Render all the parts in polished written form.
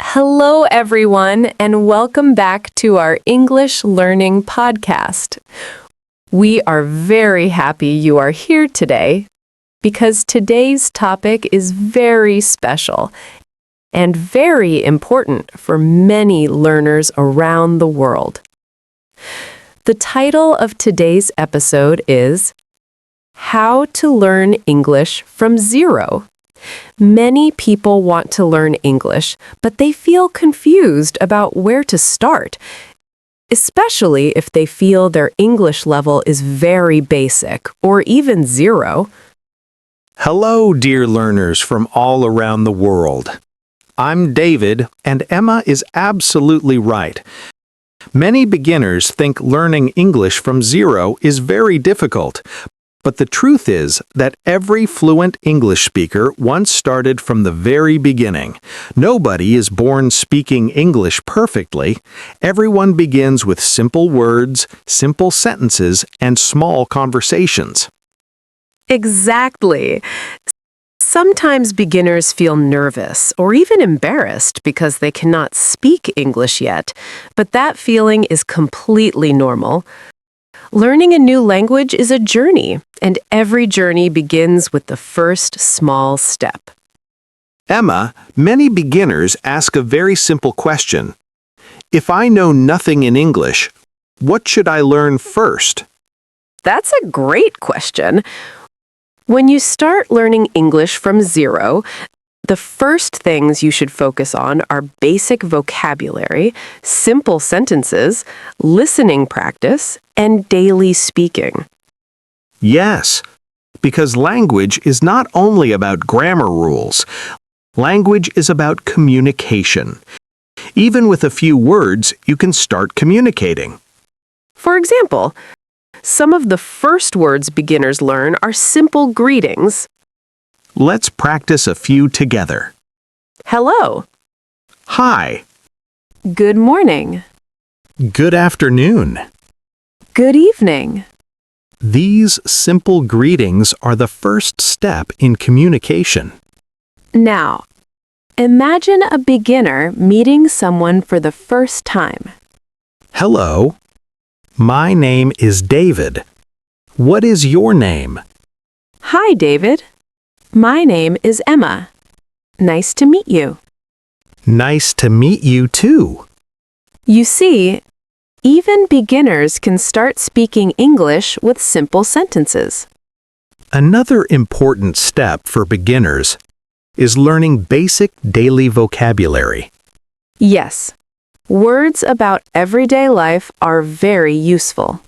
Hello, everyone, and welcome back to our English Learning Podcast. We are very happy you are here today because today's topic is very special and very important for many learners around the world. The title of today's episode is How to Learn English from Zero. Many people want to learn English, but they feel confused about where to start, especially if they feel their English level is very basic or even zero. Hello, dear learners from all around the world. I'm David, and Emma is absolutely right. Many beginners think learning English from zero is very difficult, but the truth is that every fluent English speaker once started from the very beginning. Nobody is born speaking English perfectly. Everyone begins with simple words, simple sentences, and small conversations. Exactly. Sometimes beginners feel nervous or even embarrassed because they cannot speak English yet, but that feeling is completely normal. Learning a new language is a journey, and every journey begins with the first small step. Emma, many beginners ask a very simple question. If I know nothing in English, what should I learn first? That's a great question. When you start learning English from zero, the first things you should focus on are basic vocabulary, simple sentences, listening practice, and daily speaking. Yes, because language is not only about grammar rules. Language is about communication. Even with a few words, you can start communicating. For example, some of the first words beginners learn are simple greetings. Let's practice a few together. Hello. Hi. Good morning. Good afternoon. Good evening. These simple greetings are the first step in communication. Now, imagine a beginner meeting someone for the first time. Hello. My name is David. What is your name? Hi, David. My name is Emma. Nice to meet you. Nice to meet you too. You see, even beginners can start speaking English with simple sentences. Another important step for beginners is learning basic daily vocabulary. Yes, words about everyday life are very useful.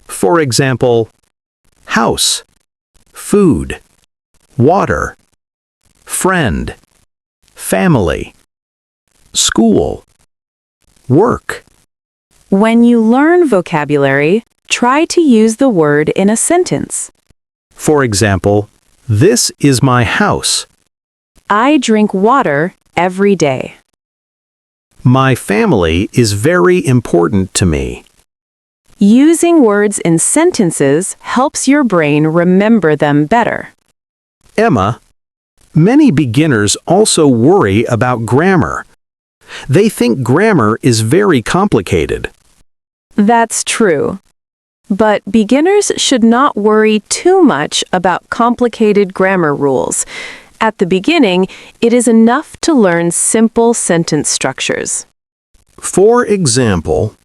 For example, house, food, water, friend, family, school, work. When you learn vocabulary, try to use the word in a sentence. For example, this is my house. I drink water every day. My family is very important to me. Using words in sentences helps your brain remember them better. Emma, many beginners also worry about grammar. They think grammar is very complicated. That's true. But beginners should not worry too much about complicated grammar rules. At the beginning, it is enough to learn simple sentence structures. For example,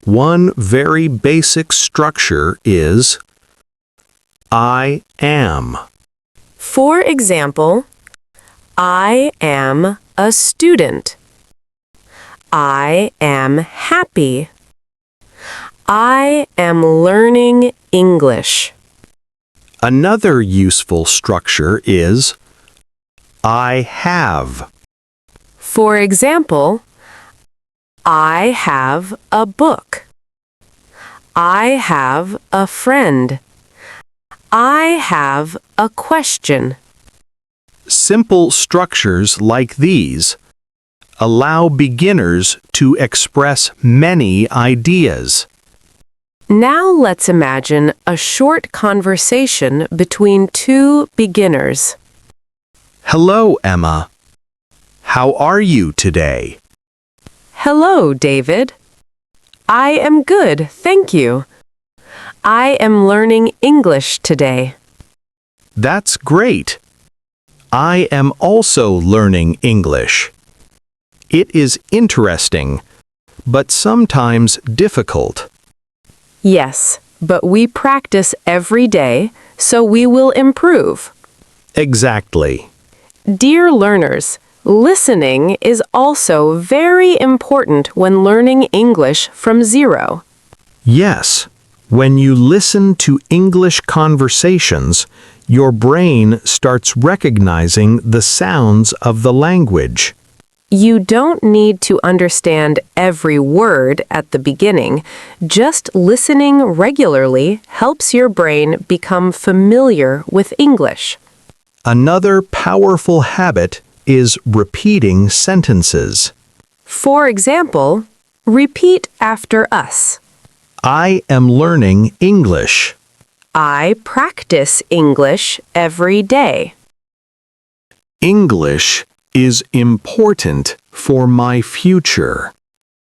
one very basic structure is I am. For example, I am a student. I am happy. I am learning English. Another useful structure is I have. For example, I have a book. I have a friend. I have a question. Simple structures like these allow beginners to express many ideas. Now let's imagine a short conversation between two beginners. Hello, Emma. How are you today? Hello, David. I am good, thank you. I am learning English today. That's great. I am also learning English. It is interesting, but sometimes difficult. Yes, but we practice every day, so we will improve. Exactly. Dear learners, listening is also very important when learning English from zero. Yes, when you listen to English conversations, your brain starts recognizing the sounds of the language. You don't need to understand every word at the beginning. Just listening regularly helps your brain become familiar with English. Another powerful habit is repeating sentences. For example, repeat after us. I am learning English. I practice English every day. English is important for my future.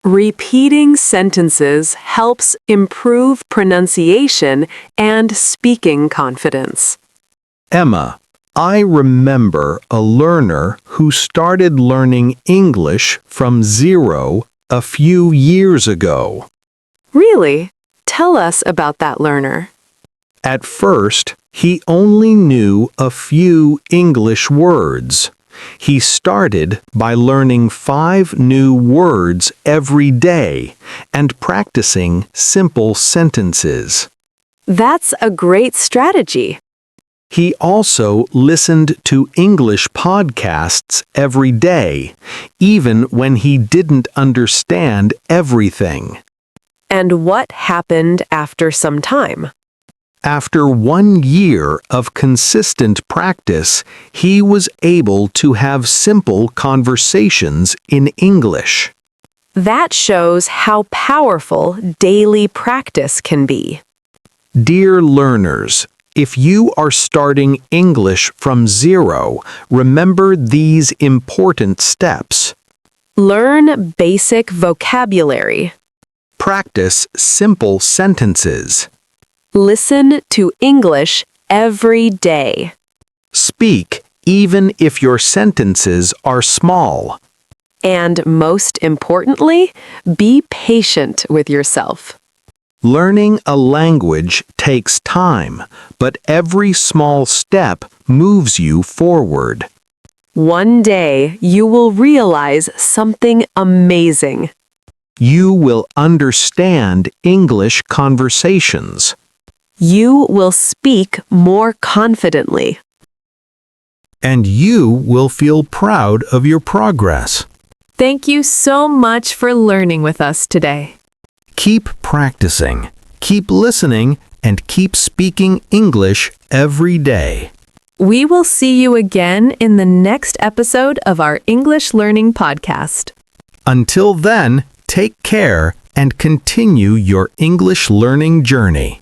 Repeating sentences helps improve pronunciation and speaking confidence. Emma, I remember a learner who started learning English from zero a few years ago. Really? Tell us about that learner. At first, he only knew a few English words. He started by learning 5 new words every day and practicing simple sentences. That's a great strategy. He also listened to English podcasts every day, even when he didn't understand everything. And what happened after some time? After 1 year of consistent practice, he was able to have simple conversations in English. That shows how powerful daily practice can be. Dear learners, if you are starting English from zero, remember these important steps. Learn basic vocabulary. Practice simple sentences. Listen to English every day. Speak even if your sentences are small. And most importantly, be patient with yourself. Learning a language takes time, but every small step moves you forward. One day, you will realize something amazing. You will understand English conversations. You will speak more confidently. And you will feel proud of your progress. Thank you so much for learning with us today. Keep practicing, keep listening, and keep speaking English every day. We will see you again in the next episode of our English Learning Podcast. Until then, take care and continue your English learning journey.